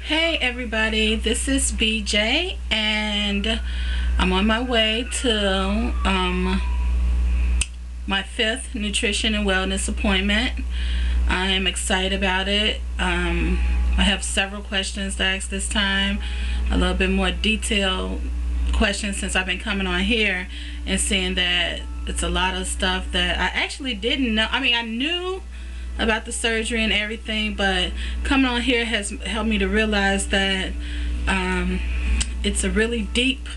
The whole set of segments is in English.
Hey everybody, this is BJ and I'm on my way to my 5th nutrition and wellness appointment. I am excited about it. I have several questions to ask this time, a little bit more detailed questions since I've been coming on here and seeing that it's a lot of stuff that I actually didn't know. I mean, I knew about the surgery and everything, but coming on here has helped me to realize that it's a really deep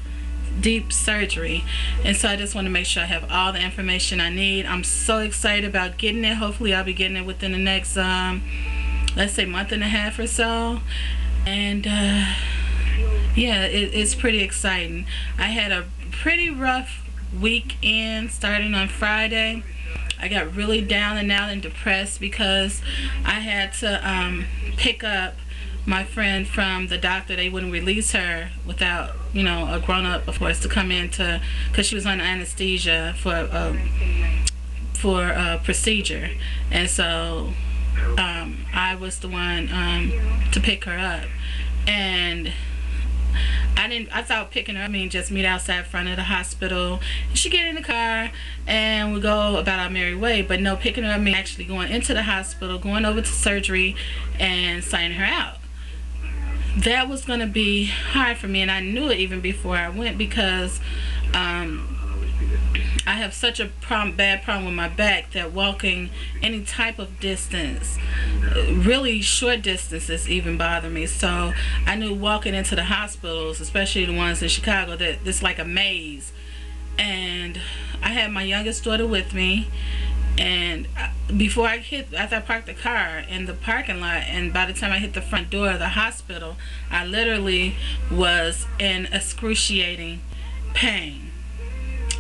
surgery, and so I just want to make sure I have all the information I need. I'm so excited about getting it. Hopefully I'll be getting it within the next let's say month and a half or so, and yeah, it's pretty exciting. I had a pretty rough weekend starting on Friday. I got really down and out and depressed because I had to pick up my friend from the doctor. They wouldn't release her without, you know, a grown-up, of course, to come in to, because she was on anesthesia for a procedure, and so I was the one to pick her up, and I thought picking her up, I mean, just meet outside front of the hospital. She get in the car and we go about our merry way. But no, picking her up means actually going into the hospital, going over to surgery, and signing her out. That was going to be hard for me, and I knew it even before I went, because I have such a bad problem with my back that walking any type of distance, really short distances, even bother me. So I knew walking into the hospitals, especially the ones in Chicago, that it's like a maze. And I had my youngest daughter with me, and after I parked the car in the parking lot, and by the time I hit the front door of the hospital, I literally was in excruciating pain.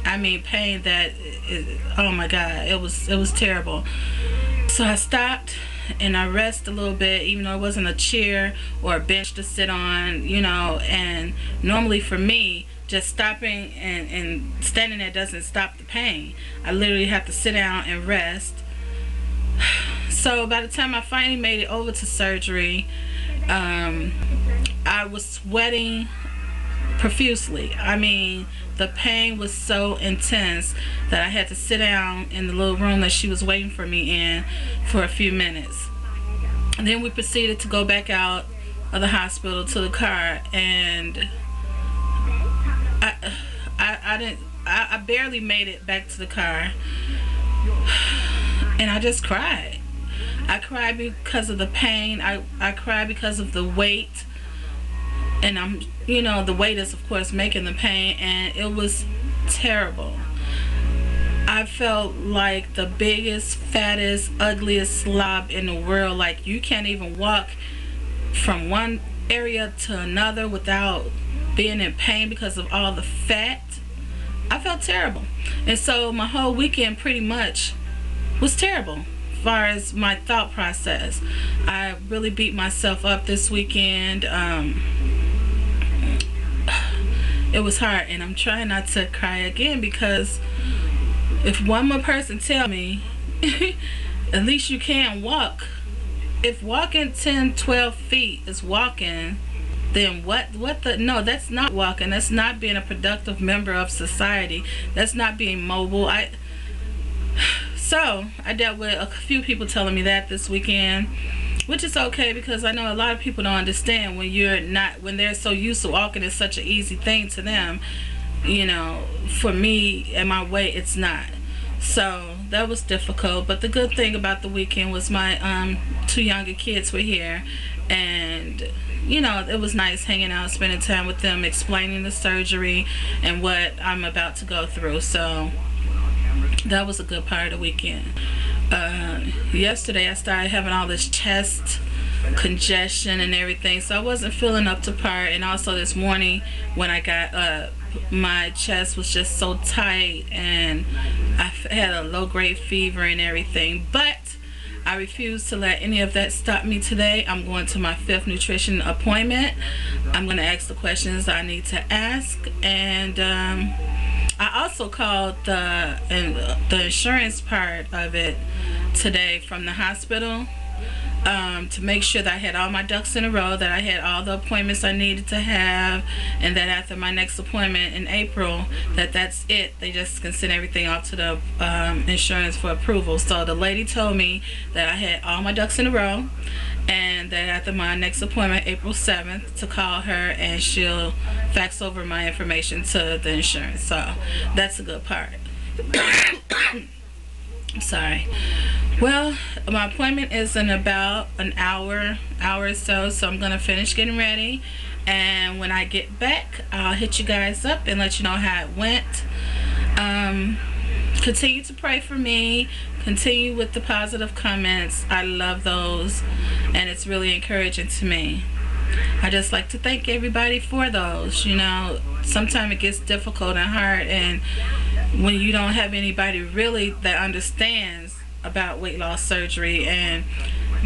I mean, pain that oh my God, it was terrible. So I stopped and I rested a little bit, even though it wasn't a chair or a bench to sit on, you know. And normally for me, just stopping and standing there doesn't stop the pain. I literally have to sit down and rest. So by the time I finally made it over to surgery, I was sweating profusely. I mean, the pain was so intense that I had to sit down in the little room that she was waiting for me in for a few minutes. And then we proceeded to go back out of the hospital to the car, and I barely made it back to the car, and I just cried. I cried because of the pain. I cried because of the weight. And you know, the weight is of course making the pain, and it was terrible. I felt like the biggest, fattest, ugliest slob in the world. Like, you can't even walk from one area to another without being in pain because of all the fat. I felt terrible. And so my whole weekend pretty much was terrible as far as my thought process. I really beat myself up this weekend. It was hard, and I'm trying not to cry again, because if one more person tell me at least you can walk, if walking 10-12 feet is walking, then no, that's not walking. That's not being a productive member of society. That's not being mobile. So I dealt with a few people telling me that this weekend, which is okay, because I know a lot of people don't understand when they're so used to walking is such an easy thing to them. You know, for me and my weight, it's not. So that was difficult. But the good thing about the weekend was my 2 younger kids were here, and you know, it was nice hanging out, spending time with them, explaining the surgery and what I'm about to go through. So that was a good part of the weekend. Yesterday I started having all this chest congestion and everything, so I wasn't feeling up to par. And also this morning when I got up, my chest was just so tight, and I had a low-grade fever and everything. But I refuse to let any of that stop me today. I'm going to my 5th nutrition appointment. I'm going to ask the questions I need to ask, and I also called the insurance part of it today from the hospital. to make sure that I had all my ducks in a row, that I had all the appointments I needed to have, and that after my next appointment in April, that's it. They just can send everything off to the insurance for approval. So the lady told me that I had all my ducks in a row, and that after my next appointment, April 7th, to call her and she'll fax over my information to the insurance. So that's a good part. Sorry. Well, my appointment is in about an hour or so, so I'm going to finish getting ready. And when I get back, I'll hit you guys up and let you know how it went. Continue to pray for me. Continue with the positive comments. I love those, and it's really encouraging to me. I just like to thank everybody for those. You know, sometimes it gets difficult and hard, and when you don't have anybody really that understands about weight loss surgery, and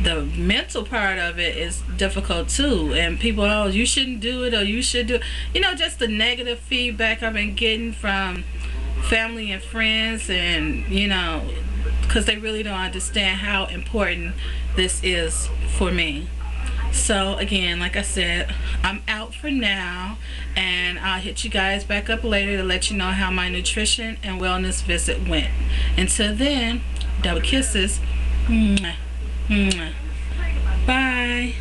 the mental part of it is difficult too, and people, oh, you shouldn't do it, or you should do it. You know, just the negative feedback I've been getting from family and friends, and you know, because they really don't understand how important this is for me. So again, like I said, I'm out for now, and I'll hit you guys back up later to let you know how my nutrition and wellness visit went. Until then, double kisses. Mwah. Mwah. Bye.